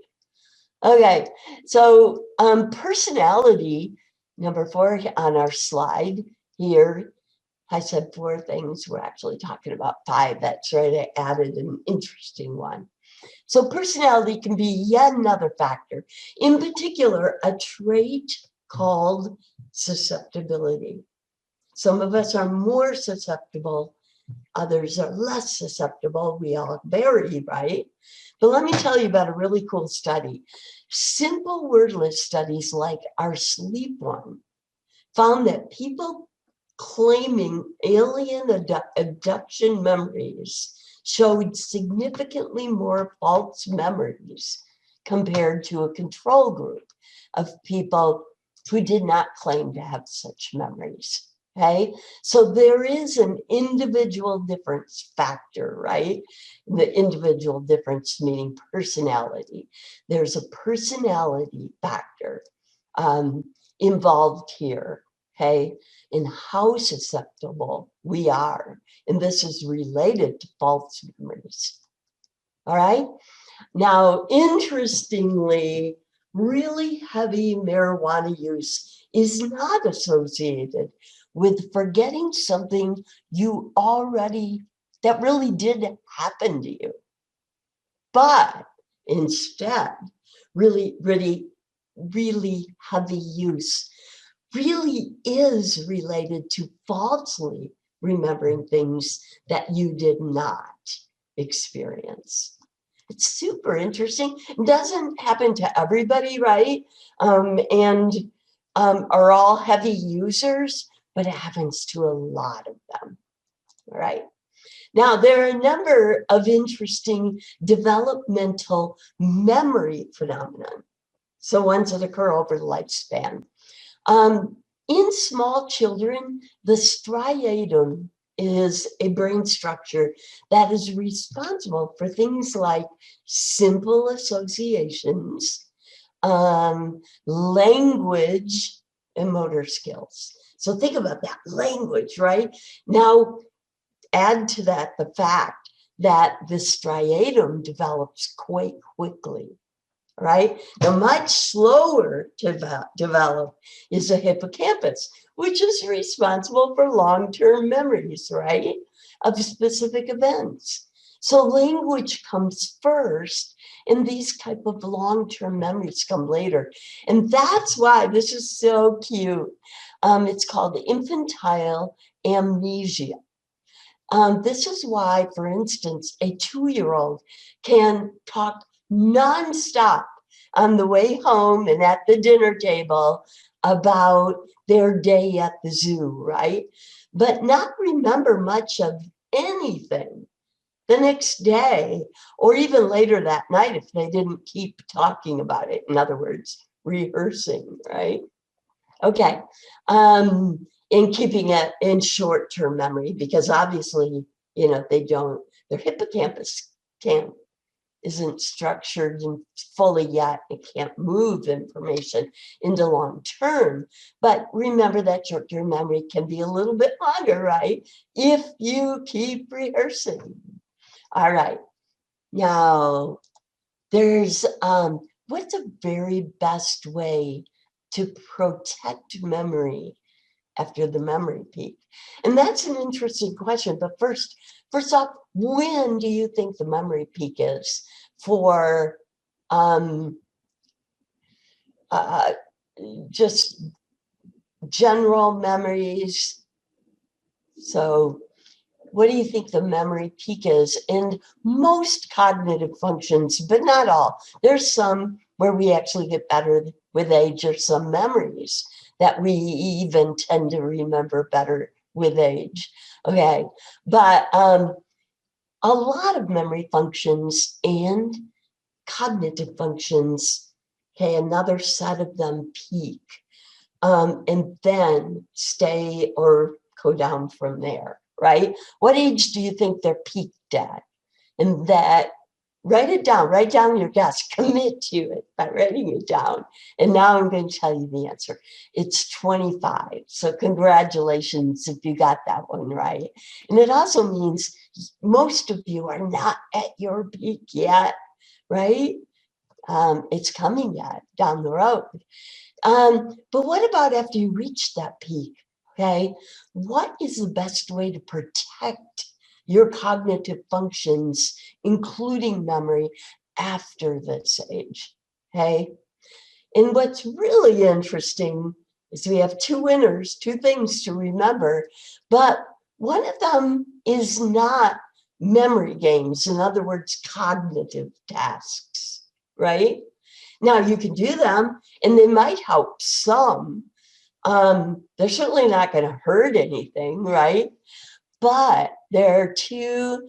Okay, so personality, number 4 on our slide here. I said 4 things. We're actually talking about 5. That's right, I added an interesting one. So personality can be yet another factor. In particular, a trait called susceptibility. Some of us are more susceptible, others are less susceptible. We all vary, right? But let me tell you about a really cool study. Simple wordless studies like our sleep one found that people claiming alien abduction memories showed significantly more false memories compared to a control group of people who did not claim to have such memories. Okay, so there is an individual difference factor, right? The individual difference meaning personality. There's a personality factor involved here, okay, in how susceptible we are. And this is related to false memories. All right. Now, interestingly, really heavy marijuana use is not associated with forgetting something you already, that really did happen to you. But instead, really heavy use really is related to falsely remembering things that you did not experience. It's super interesting. It doesn't happen to everybody, right? And are all heavy users, but it happens to a lot of them, right? Now, there are a number of interesting developmental memory phenomena. So ones that occur over the lifespan. In small children, the striatum is a brain structure that is responsible for things like simple associations, language, and motor skills. So think about that, language, right? Now, add to that the fact that the striatum develops quite quickly. Right? Now, much slower to develop is the hippocampus, which is responsible for long-term memories, right, of specific events. So language comes first, and these type of long-term memories come later. And that's why this is so cute. It's called infantile amnesia. This is why, for instance, a 2-year-old can talk nonstop on the way home and at the dinner table about their day at the zoo, right? But not remember much of anything the next day or even later that night if they didn't keep talking about it. In other words, rehearsing, right? Okay. in keeping it in short-term memory, because obviously, their hippocampus isn't structured and fully yet. It can't move information into long-term. But remember that short-term memory can be a little bit longer, right? If you keep rehearsing. All right. Now, there's what's a very best way to protect memory after the memory peak? And that's an interesting question. But first off, when do you think the memory peak is for just general memories? So what do you think the memory peak is in most cognitive functions, but not all? There's some where we actually get better with age, or some memories that we even tend to remember better with age. Okay, but a lot of memory functions and cognitive functions, okay, another set of them peak and then stay or go down from there, right? What age do you think they're peaked at? And that, write down your guess, commit to it by writing it down. And now I'm going to tell you the answer. It's 25. So congratulations if you got that one right. And it also means most of you are not at your peak yet, right? It's coming yet down the road. But what about after you reach that peak? Okay, what is the best way to protect your cognitive functions, including memory, after this age? Okay, and what's really interesting is we have two winners, two things to remember, but one of them is not memory games, in other words, cognitive tasks, right? Now you can do them and they might help some. They're certainly not going to hurt anything, right? But there are two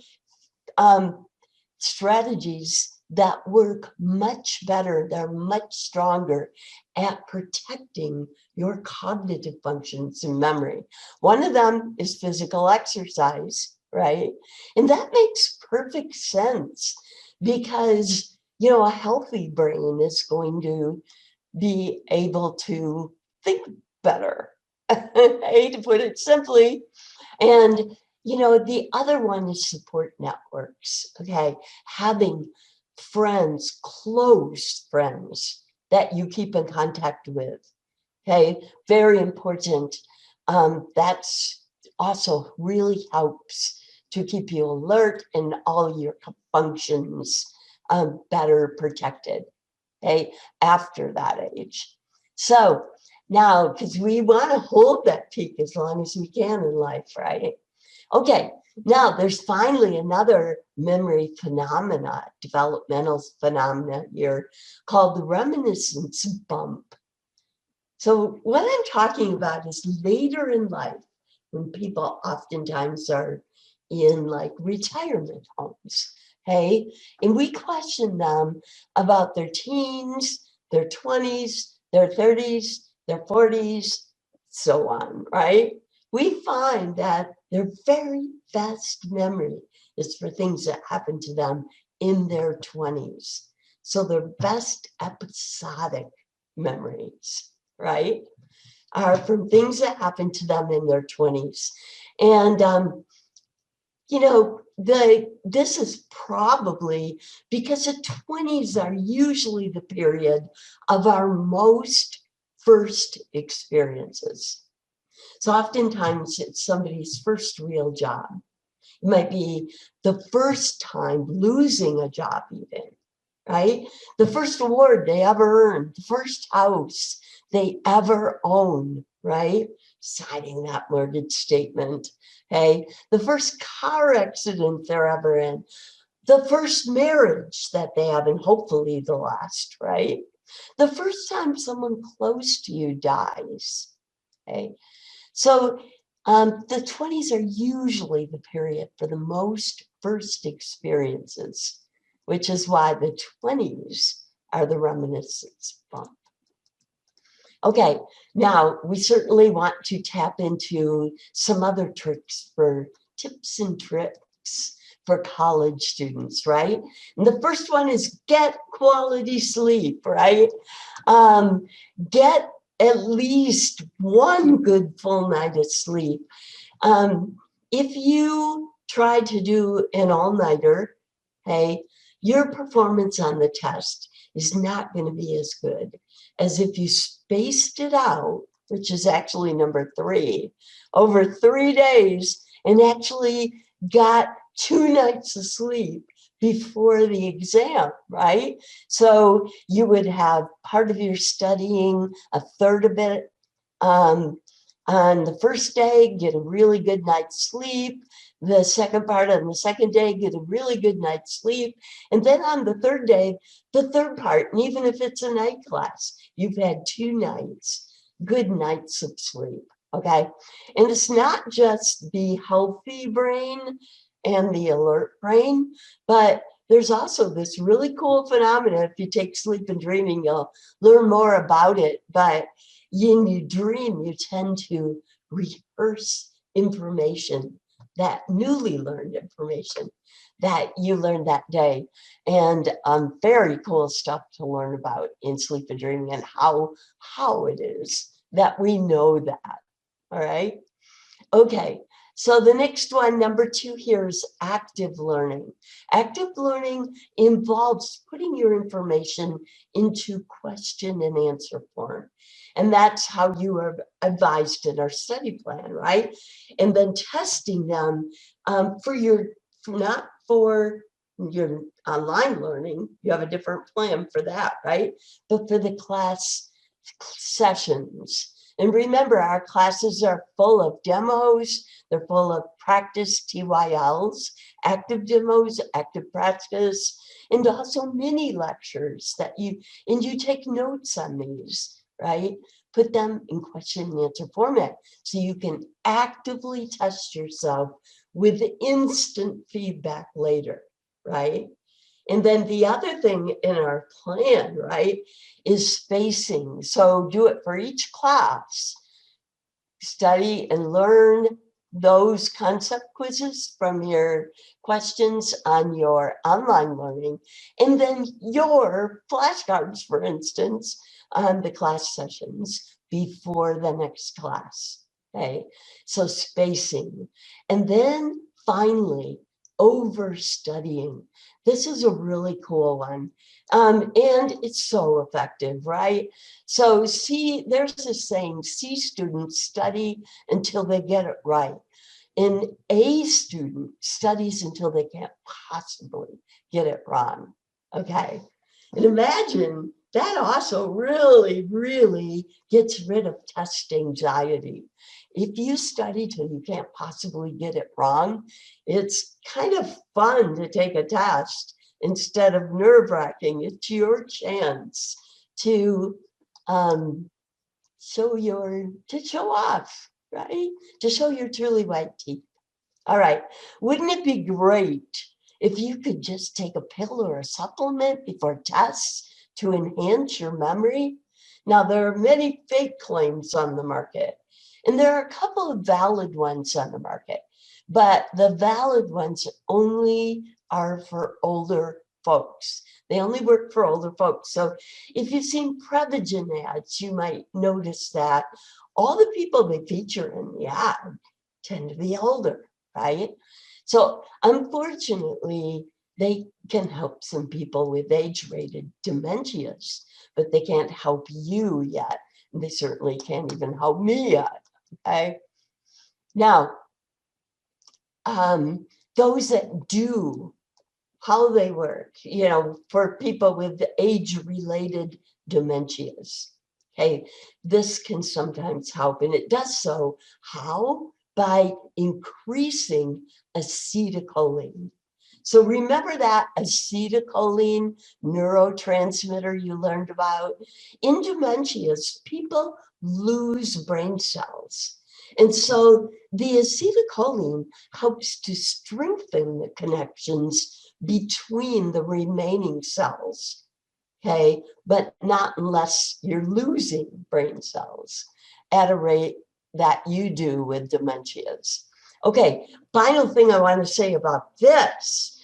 strategies that work much better. They're much stronger at protecting your cognitive functions and memory. One of them is physical exercise, right? And that makes perfect sense because, a healthy brain is going to be able to think better, to put it simply. And the other one is support networks. Okay, having friends, close friends that you keep in contact with. Okay, very important. That's also really helps to keep you alert and all your functions better protected. Okay, after that age. So now, because we want to hold that peak as long as we can in life, right? Okay, now there's finally another memory phenomena, developmental phenomena here, called the reminiscence bump. So what I'm talking about is later in life, when people oftentimes are in like retirement homes, hey, and we question them about their teens, their 20s, their 30s, their 40s, so on, right? We find that their very best memory is for things that happened to them in their 20s. So their best episodic memories, right, are from things that happened to them in their 20s. And, this is probably because the 20s are usually the period of our most first experiences. So oftentimes it's somebody's first real job. It might be the first time losing a job even, right? The first award they ever earned, the first house they ever own, right? Signing that mortgage statement, okay? The first car accident they're ever in, the first marriage that they have, and hopefully the last, right? The first time someone close to you dies, okay? So the 20s are usually the period for the most first experiences, which is why the 20s are the reminiscence bump. Okay, now we certainly want to tap into some other tricks for tips and tricks for college students, right? And the first one is get quality sleep, right? Um, get at least one good full night of sleep. If you try to do an all-nighter, hey, your performance on the test is not going to be as good as if you spaced it out, which is actually number 3, over 3 days and actually got 2 nights of sleep before the exam, right? So you would have part of your studying, a third of it on the first day, get a really good night's sleep. The second part on the second day, get a really good night's sleep. And then on the third day, the third part, and even if it's a night class, you've had 2 nights, good nights of sleep, okay? And it's not just the healthy brain and the alert brain, but there's also this really cool phenomenon. If you take sleep and dreaming, you'll learn more about it. But when you dream, you tend to rehearse information, that newly learned information that you learned that day. And very cool stuff to learn about in sleep and dreaming and how it is that we know that. All right. Okay, so the next one, number 2 here is active learning. Active learning involves putting your information into question and answer form. And that's how you are advised in our study plan, right? And then testing them for your, not for your online learning, you have a different plan for that, right? But for the class sessions. And remember, our classes are full of demos. They're full of practice TYLs, active demos, active practice, and also mini lectures that you take notes on these, right? Put them in question and answer format so you can actively test yourself with instant feedback later, right? And then the other thing in our plan, right, is spacing. So do it for each class. Study and learn those concept quizzes from your questions on your online learning, and then your flashcards, for instance, on the class sessions before the next class. Okay, so spacing. And then finally, over studying. This is a really cool one. And it's so effective, right? So see, there's this saying, C students study until they get it right. And A student studies until they can't possibly get it wrong. Okay. And imagine that also really, really gets rid of test anxiety. If you study till you can't possibly get it wrong, it's kind of fun to take a test instead of nerve-wracking. It's your chance to show off, right? To show your truly white teeth. All right. Wouldn't it be great if you could just take a pill or a supplement before tests to enhance your memory? Now, there are many fake claims on the market, and there are a couple of valid ones on the market, but the valid ones only are for older folks. They only work for older folks. So if you've seen Prevagen ads, you might notice that all the people they feature in the ad tend to be older, right? So unfortunately, they can help some people with age-related dementias, but they can't help you yet. And they certainly can't even help me yet, okay? Now, those that do, how they work, for people with age-related dementias. Okay, this can sometimes help, and it does so. How? By increasing acetylcholine. So remember that acetylcholine neurotransmitter you learned about? In dementias, people lose brain cells. And so the acetylcholine helps to strengthen the connections between the remaining cells. okay, but not unless you're losing brain cells at a rate that you do with dementias. Okay, final thing I want to say about this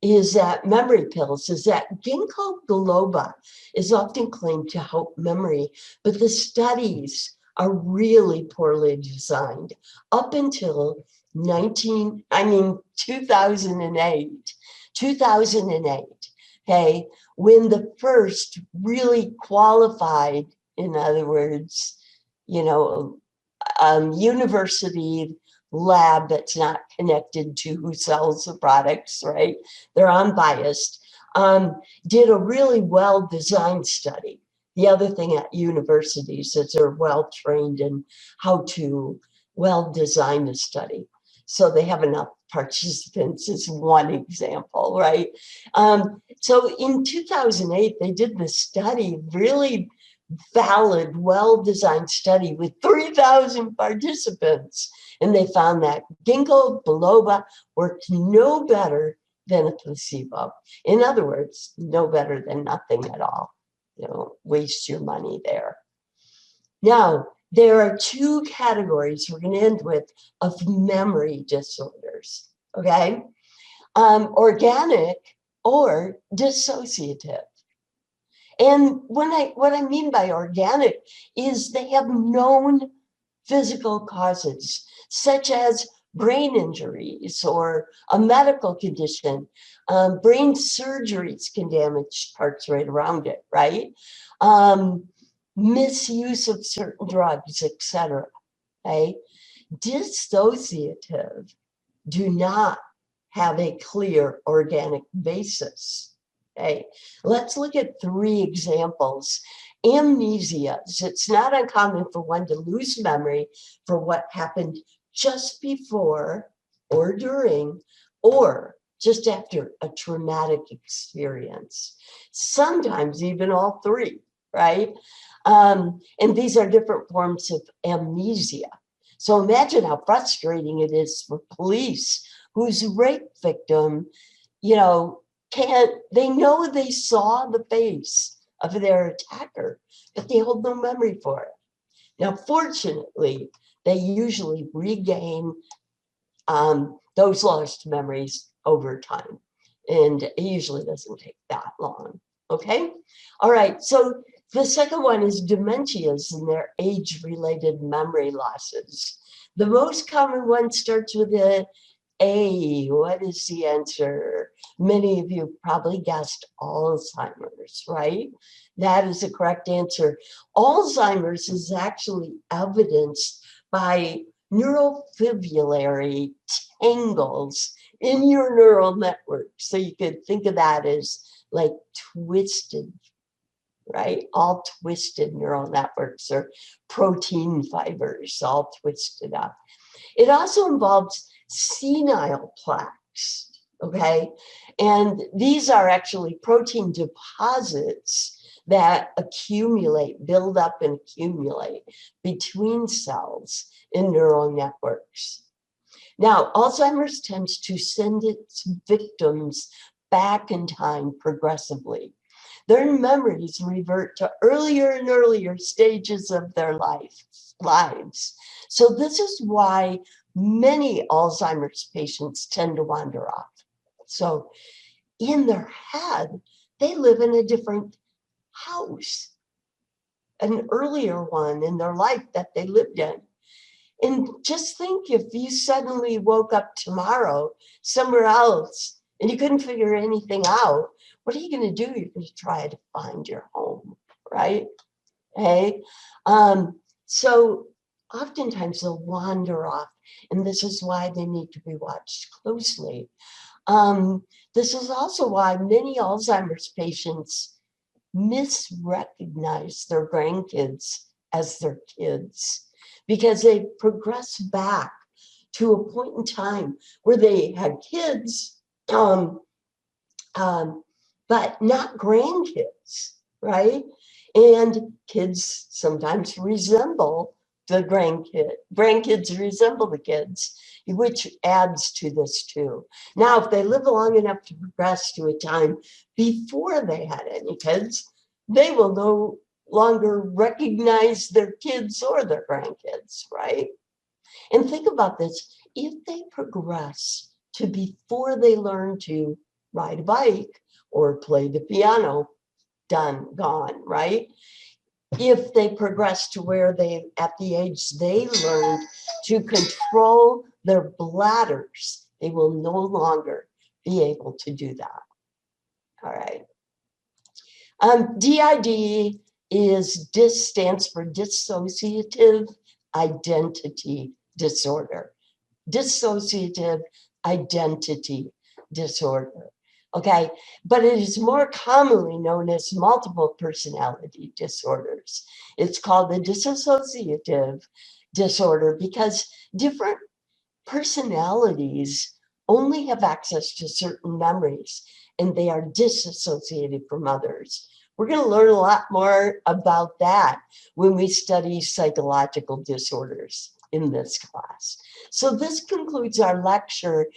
is that memory pills, is that ginkgo biloba is often claimed to help memory, but the studies are really poorly designed. Up until 2008, 2008, okay, when the first really qualified, in other words, university lab that's not connected to who sells the products, right? They're unbiased, did a really well-designed study. The other thing at universities is they're well-trained in how to well-design a study. So they have enough participants is one example, right? So in 2008, they did this study, really valid, well-designed study with 3,000 participants. And they found that ginkgo biloba worked no better than a placebo. In other words, no better than nothing at all. Waste your money there. Now, there are two categories we're going to end with of memory disorders, okay? Organic or dissociative. And what I mean by organic is they have known physical causes, such as brain injuries or a medical condition. Brain surgeries can damage parts right around it, right? Misuse of certain drugs, etc. Okay? Dissociative do not have a clear organic basis. Okay, let's look at 3 examples. Amnesias. It's not uncommon for one to lose memory for what happened just before or during or just after a traumatic experience. Sometimes even all 3, right? And these are different forms of amnesia. So imagine how frustrating it is for police whose rape victim, they know they saw the face of their attacker, but they hold no memory for it. Now, fortunately, they usually regain those lost memories over time. And it usually doesn't take that long. Okay? All right. So the second one is dementias and their age-related memory losses. The most common one starts with a A. What is the answer? Many of you probably guessed Alzheimer's, right? That is the correct answer. Alzheimer's is actually evidenced by neurofibrillary tangles in your neural network. So you could think of that as like twisted, right? All twisted neural networks or protein fibers all twisted up. It also involves senile plaques, okay? And these are actually protein deposits that accumulate, build up and accumulate between cells in neural networks. Now, Alzheimer's tends to send its victims back in time progressively. Their memories revert to earlier and earlier stages of their lives. So this is why many Alzheimer's patients tend to wander off. So in their head, they live in a different house, an earlier one in their life that they lived in. And just think if you suddenly woke up tomorrow somewhere else and you couldn't figure anything out, what are you going to do? You're going to try to find your home, right? Hey, so oftentimes they'll wander off, and this is why they need to be watched closely. This is also why many Alzheimer's patients misrecognize their grandkids as their kids because they progress back to a point in time where they had kids, but not grandkids, right? And kids sometimes resemble the grandkids resemble the kids, which adds to this too. Now, if they live long enough to progress to a time before they had any kids, they will no longer recognize their kids or their grandkids, right? And think about this. If they progress to before they learn to ride a bike or play the piano, done, gone, right? If they progress to where they, at the age they learned to control their bladders, they will no longer be able to do that. All right. DID stands for dissociative identity disorder. Dissociative identity disorder. Okay, but it is more commonly known as multiple personality disorders. It's called the dissociative disorder because different personalities only have access to certain memories and they are disassociated from others. We're going to learn a lot more about that when we study psychological disorders in this class. So this concludes our lecture,